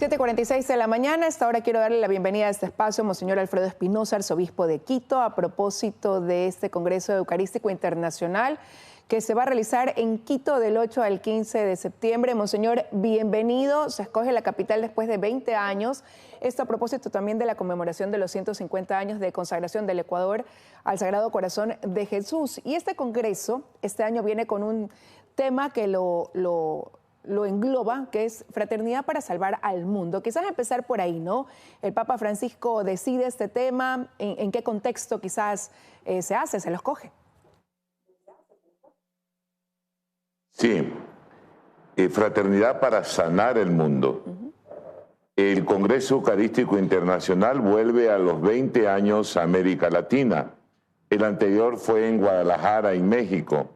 7:46 de la mañana. A esta hora quiero darle la bienvenida a este espacio, Monseñor Alfredo Espinosa, arzobispo de Quito, a propósito de este Congreso Eucarístico Internacional que se va a realizar en Quito del 8 al 15 de septiembre. Monseñor, bienvenido. Se escoge la capital después de 20 años. Esto a propósito también de la conmemoración de los 150 años de consagración del Ecuador al Sagrado Corazón de Jesús. Y este Congreso este año viene con un tema que lo engloba, que es Fraternidad para Salvar al Mundo. Quizás empezar por ahí, ¿no? El Papa Francisco decide este tema, ¿en qué contexto quizás se lo escoge? Sí, Fraternidad para Sanar el Mundo. El Congreso Eucarístico Internacional vuelve a los 20 años a América Latina. El anterior fue en Guadalajara, en México.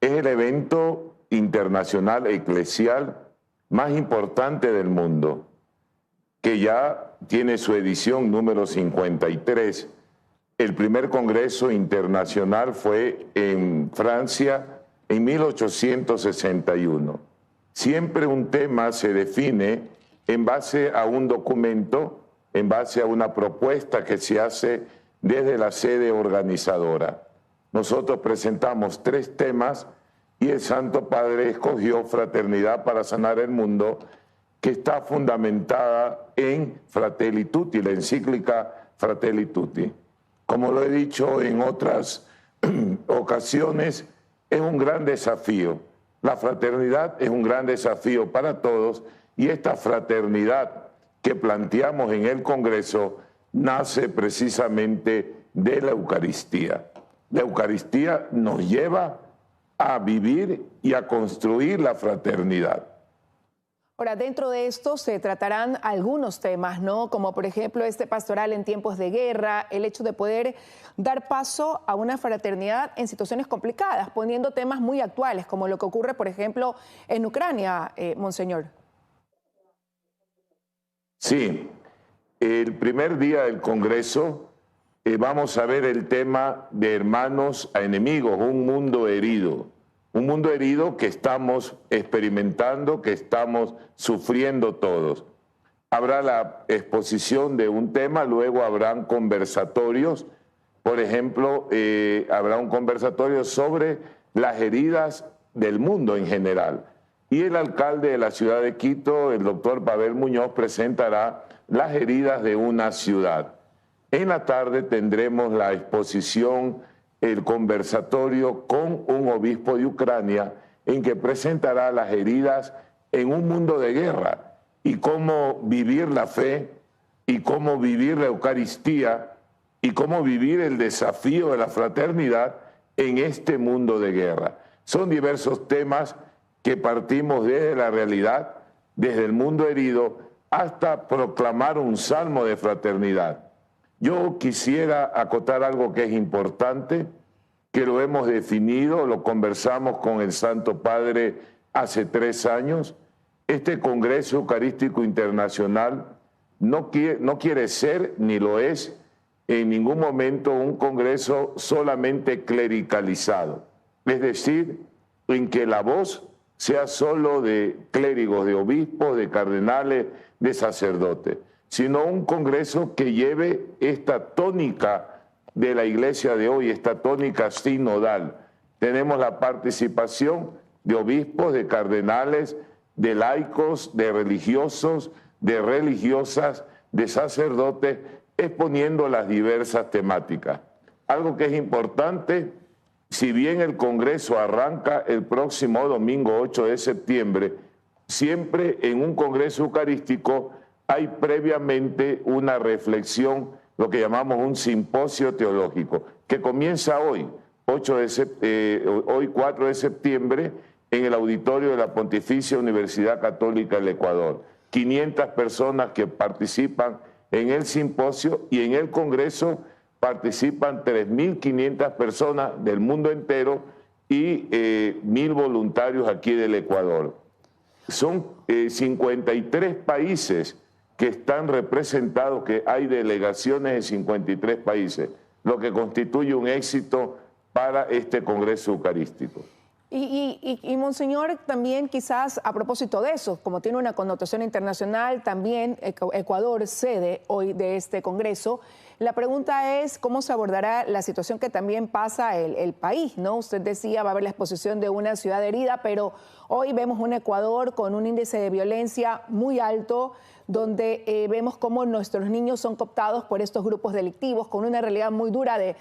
Es el evento internacional eclesial más importante del mundo, que ya tiene su edición número 53. El primer Congreso Internacional fue en Francia en 1861. Siempre un tema se define en base a un documento, en base a una propuesta que se hace desde la sede organizadora. Nosotros presentamos 3 temas y el Santo Padre escogió Fraternidad para Sanar el Mundo, que está fundamentada en Fratelli Tutti, la encíclica Fratelli Tutti. Como lo he dicho en otras ocasiones, es un gran desafío. La fraternidad es un gran desafío para todos y esta fraternidad que planteamos en el Congreso nace precisamente de la Eucaristía. La Eucaristía nos lleva a vivir y a construir la fraternidad. Ahora, dentro de esto se tratarán algunos temas, ¿no? Como por ejemplo este pastoral en tiempos de guerra, el hecho de poder dar paso a una fraternidad en situaciones complicadas, poniendo temas muy actuales, como lo que ocurre, por ejemplo, en Ucrania, Monseñor. Sí, el primer día del Congreso vamos a ver el tema de hermanos a enemigos, un mundo herido. Un mundo herido que estamos experimentando, que estamos sufriendo todos. Habrá la exposición de un tema, luego habrán conversatorios. Por ejemplo, habrá un conversatorio sobre las heridas del mundo en general. Y el alcalde de la ciudad de Quito, el doctor Pavel Muñoz, presentará las heridas de una ciudad. En la tarde tendremos la exposición, el conversatorio con un obispo de Ucrania en que presentará las heridas en un mundo de guerra y cómo vivir la fe y cómo vivir la Eucaristía y cómo vivir el desafío de la fraternidad en este mundo de guerra. Son diversos temas que partimos desde la realidad, desde el mundo herido, hasta proclamar un salmo de fraternidad. Yo quisiera acotar algo que es importante, que lo hemos definido, lo conversamos con el Santo Padre hace 3 años. Este Congreso Eucarístico Internacional no quiere ser, ni lo es, en ningún momento un congreso solamente clericalizado. Es decir, en que la voz sea solo de clérigos, de obispos, de cardenales, de sacerdotes, sino un congreso que lleve esta tónica de la iglesia de hoy, esta tónica sinodal. Tenemos la participación de obispos, de cardenales, de laicos, de religiosos, de religiosas, de sacerdotes, exponiendo las diversas temáticas. Algo que es importante, si bien el Congreso arranca el próximo domingo 8 de septiembre, siempre en un Congreso Eucarístico hay previamente una reflexión, lo que llamamos un simposio teológico, que comienza hoy, 4 de septiembre, en el auditorio de la Pontificia Universidad Católica del Ecuador. 500 personas que participan en el simposio y en el Congreso participan 3.500 personas del mundo entero y 1.000 voluntarios aquí del Ecuador. Son 53 países que están representados, que hay delegaciones de 53 países, lo que constituye un éxito para este Congreso Eucarístico. Monseñor, también quizás a propósito de eso, como tiene una connotación internacional, también Ecuador sede hoy de este Congreso. La pregunta es cómo se abordará la situación que también pasa el país, ¿no? Usted decía, va a haber la exposición de una ciudad herida, pero hoy vemos un Ecuador con un índice de violencia muy alto, donde vemos cómo nuestros niños son cooptados por estos grupos delictivos, con una realidad muy dura de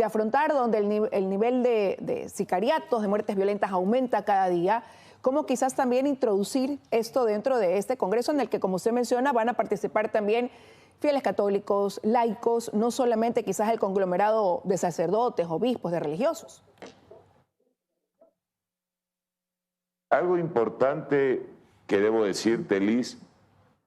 afrontar, donde el nivel de sicariatos, de muertes violentas aumenta cada día. Cómo quizás también introducir esto dentro de este Congreso en el que, como usted menciona, van a participar también fieles católicos, laicos, no solamente quizás el conglomerado de sacerdotes, obispos, de religiosos. Algo importante que debo decirte, Liz,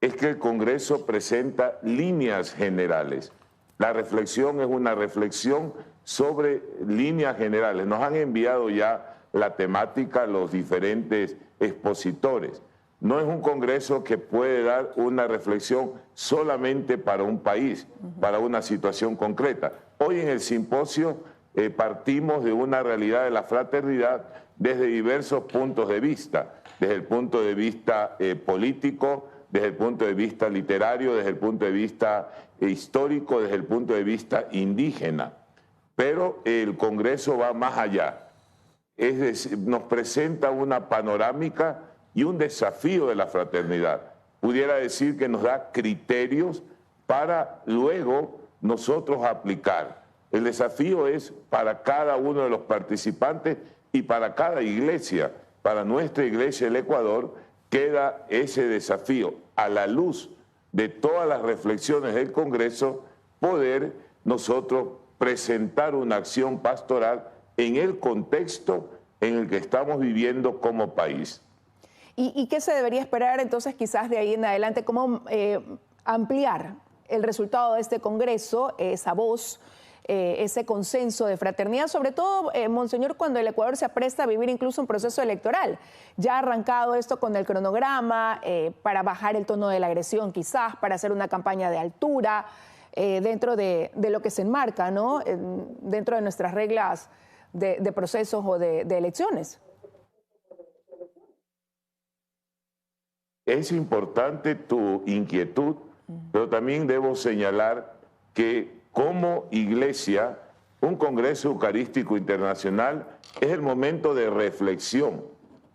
es que el Congreso presenta líneas generales. La reflexión es una reflexión sobre líneas generales. Nos han enviado ya la temática los diferentes expositores. No es un Congreso que puede dar una reflexión solamente para un país, para una situación concreta. Hoy en el simposio partimos de una realidad de la fraternidad desde diversos puntos de vista, desde el punto de vista político, desde el punto de vista literario, desde el punto de vista histórico, desde el punto de vista indígena. Pero el Congreso va más allá. Es decir, nos presenta una panorámica y un desafío de la fraternidad. Pudiera decir que nos da criterios para luego nosotros aplicar. El desafío es para cada uno de los participantes y para cada iglesia. Para nuestra iglesia, el Ecuador, queda ese desafío, a la luz de todas las reflexiones del Congreso, poder nosotros presentar una acción pastoral en el contexto en el que estamos viviendo como país. ¿Y qué se debería esperar entonces quizás de ahí en adelante? ¿Cómo ampliar el resultado de este Congreso, esa voz, ese consenso de fraternidad, sobre todo, Monseñor, cuando el Ecuador se apresta a vivir incluso un proceso electoral? Ya ha arrancado esto con el cronograma para bajar el tono de la agresión quizás, para hacer una campaña de altura dentro de lo que se enmarca, ¿no? Dentro de nuestras reglas de procesos o de elecciones. Es importante tu inquietud, pero también debo señalar que como iglesia, un Congreso Eucarístico Internacional es el momento de reflexión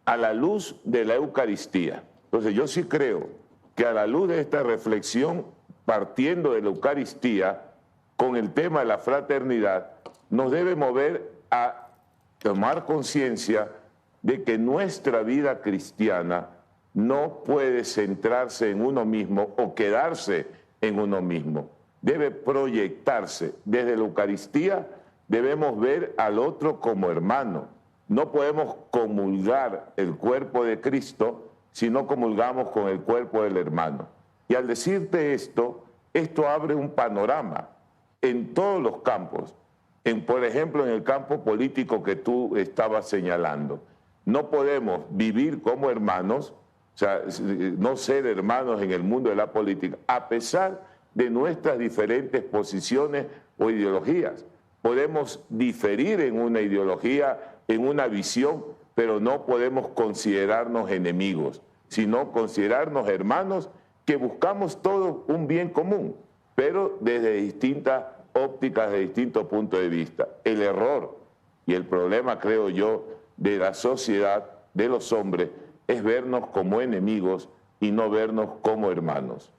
a la luz de la Eucaristía. Entonces yo sí creo que a la luz de esta reflexión, partiendo de la Eucaristía, con el tema de la fraternidad, nos debe mover a tomar conciencia de que nuestra vida cristiana no puede centrarse en uno mismo o quedarse en uno mismo. Debe proyectarse. Desde la Eucaristía debemos ver al otro como hermano. No podemos comulgar el cuerpo de Cristo si no comulgamos con el cuerpo del hermano. Y al decirte esto, esto abre un panorama en todos los campos. Por ejemplo, en el campo político que tú estabas señalando. No podemos vivir como hermanos, o sea, no ser hermanos en el mundo de la política, a pesar de nuestras diferentes posiciones o ideologías. Podemos diferir en una ideología, en una visión, pero no podemos considerarnos enemigos, sino considerarnos hermanos que buscamos todos un bien común, pero desde distintas ópticas, de distintos puntos de vista. El error y el problema, creo yo, de la sociedad, de los hombres, es vernos como enemigos y no vernos como hermanos.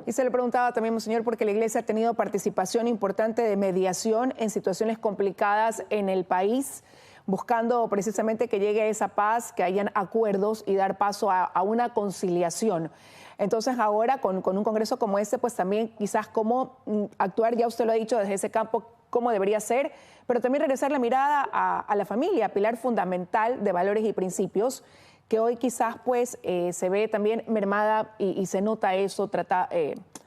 Y se le preguntaba también, Monseñor, porque la Iglesia ha tenido participación importante de mediación en situaciones complicadas en el país, buscando precisamente que llegue esa paz, que hayan acuerdos y dar paso a una conciliación. Entonces ahora con un congreso como este, pues también quizás cómo actuar, ya usted lo ha dicho desde ese campo, cómo debería ser, pero también regresar la mirada a la familia, pilar fundamental de valores y principios, que hoy quizás pues se ve también mermada y se nota eso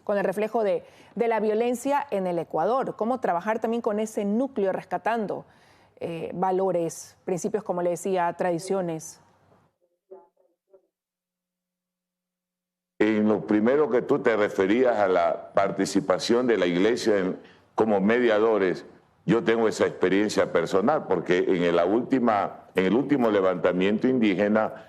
con el reflejo de la violencia en el Ecuador. Cómo trabajar también con ese núcleo rescatando valores, principios, como le decía, tradiciones. En lo primero que tú te referías a la participación de la Iglesia como mediadores, Yo tengo esa experiencia personal porque en el último levantamiento indígena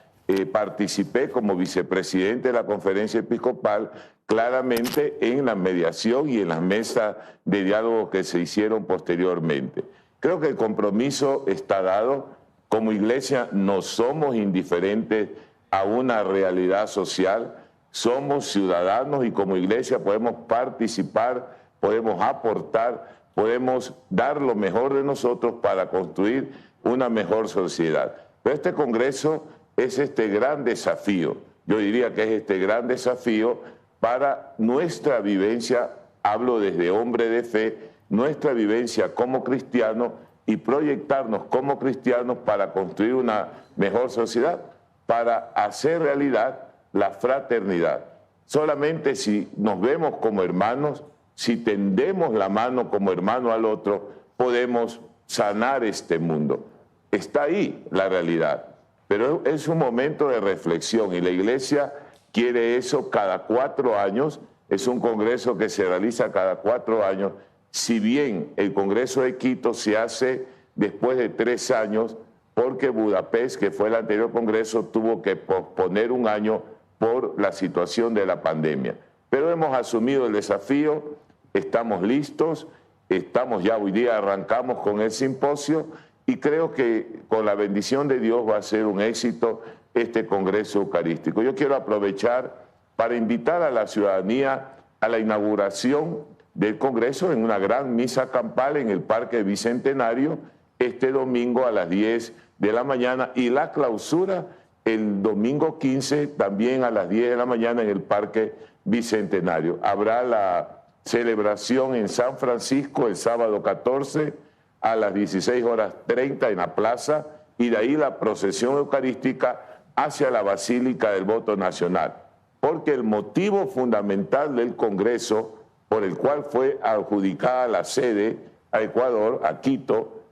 participé como vicepresidente de la Conferencia Episcopal claramente en la mediación y en las mesas de diálogo que se hicieron posteriormente. Creo que el compromiso está dado. Como iglesia no somos indiferentes a una realidad social, somos ciudadanos y como iglesia podemos participar, podemos aportar, podemos dar lo mejor de nosotros para construir una mejor sociedad. Pero este Congreso es este gran desafío, yo diría que es este gran desafío para nuestra vivencia, hablo desde hombre de fe, nuestra vivencia como cristianos y proyectarnos como cristianos para construir una mejor sociedad, para hacer realidad la fraternidad. Solamente si nos vemos como hermanos, si tendemos la mano como hermano al otro, podemos sanar este mundo. Está ahí la realidad, pero es un momento de reflexión y la iglesia quiere eso cada 4 años. Es un congreso que se realiza cada 4 años. Si bien el Congreso de Quito se hace después de 3 años, porque Budapest, que fue el anterior Congreso, tuvo que posponer 1 año por la situación de la pandemia. Pero hemos asumido el desafío, estamos listos, estamos ya hoy día, arrancamos con el simposio y creo que con la bendición de Dios va a ser un éxito este Congreso Eucarístico. Yo quiero aprovechar para invitar a la ciudadanía a la inauguración del Congreso en una gran misa campal en el Parque Bicentenario este domingo a las 10 de la mañana y la clausura el domingo 15 también a las 10 de la mañana en el Parque Bicentenario. Habrá la celebración en San Francisco el sábado 14 a las 16:30 en la plaza y de ahí la procesión eucarística hacia la Basílica del Voto Nacional. Porque el motivo fundamental del Congreso por el cual fue adjudicada la sede a Ecuador, a Quito,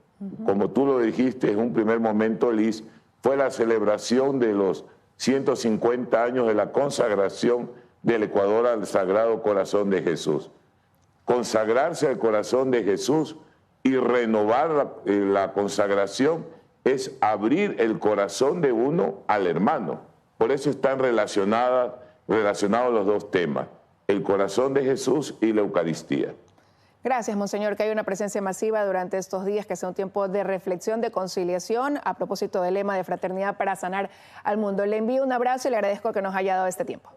como tú lo dijiste en un primer momento, Liz, fue la celebración de los 150 años de la consagración del Ecuador al Sagrado Corazón de Jesús. Consagrarse al Corazón de Jesús y renovar la consagración es abrir el corazón de uno al hermano. Por eso están relacionados los dos temas, el corazón de Jesús y la Eucaristía. Gracias, Monseñor, que hay una presencia masiva durante estos días, que sea un tiempo de reflexión, de conciliación, a propósito del lema de fraternidad para sanar al mundo. Le envío un abrazo y le agradezco que nos haya dado este tiempo.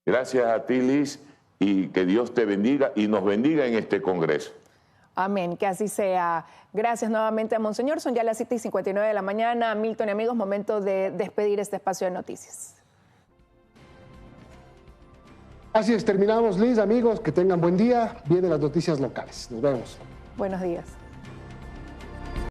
Gracias a ti, Liz, y que Dios te bendiga y nos bendiga en este Congreso. Amén, que así sea. Gracias nuevamente a Monseñor. Son ya las 7:59 de la mañana. Milton y amigos, momento de despedir este espacio de noticias. Así es, terminamos, Liz, amigos, que tengan buen día. Vienen las noticias locales. Nos vemos. Buenos días.